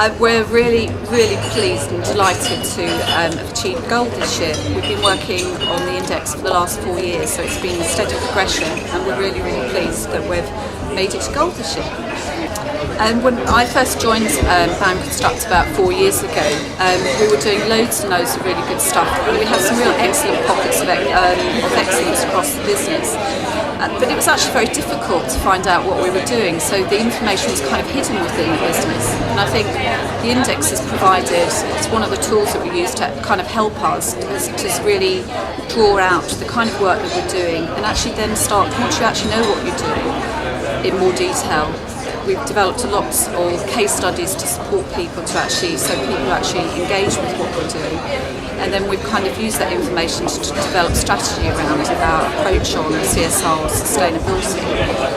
We're really pleased and delighted to have achieved gold this year. We've been working on the index for the last 4 years, so it's been a steady progression, and we're really pleased that we've made it to gold this year. When I first joined BAM Construct about 4 years ago, we were doing loads and loads of really good stuff, and we had some real excellent pockets of excellence across the business. But it was actually very difficult to find out what we were doing, so the information was kind of hidden within the business. And I think the index has provided, it's one of the tools that we use to kind of help us to really draw out the kind of work that we're doing, and actually then start, once you actually know what you're doing in more detail, we've developed lots of case studies to support people so people actually engage with what we're doing. And then we've kind of used that information to develop strategy around our approach on CSR or sustainability.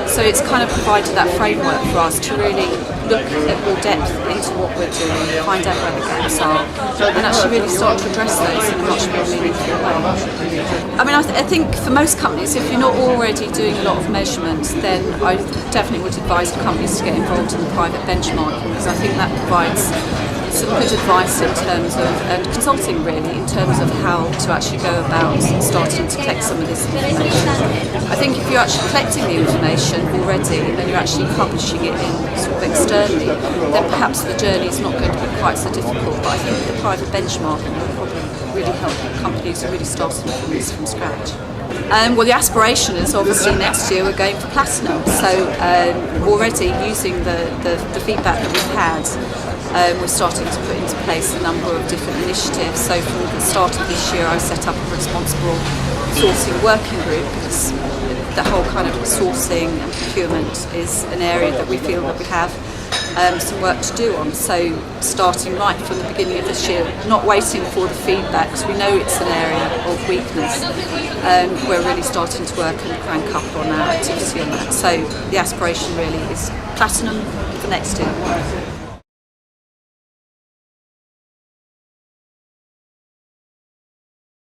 So it's kind of provided that framework for us to really look at more depth into what we're doing, find out where the gaps are, and actually really start to address those in a much more meaningful way. I mean, I think for most companies, if you're not already doing a lot of measurement, then I definitely would advise companies to get involved in the private benchmarking, because I think that provides some good advice in terms of, and consulting really, in terms of how to actually go about starting to collect some of this information. I think if you're actually collecting the information already and you're actually publishing it in sort of externally, then perhaps the journey is not going to be quite so difficult. But I think the private benchmarking will probably really help companies who really starting from this from scratch. Well, the aspiration is obviously next year we're going for platinum. So already using the feedback that we've had, we're starting to put into place a number of different initiatives. So from the start of this year I set up a responsible sourcing working group, because the whole kind of sourcing and procurement is an area that we feel that we have some work to do on. So starting right from the beginning of this year, not waiting for the feedback, because we know it's an area of weakness, we're really starting to work and crank up on our activity on that. So the aspiration really is platinum for next year.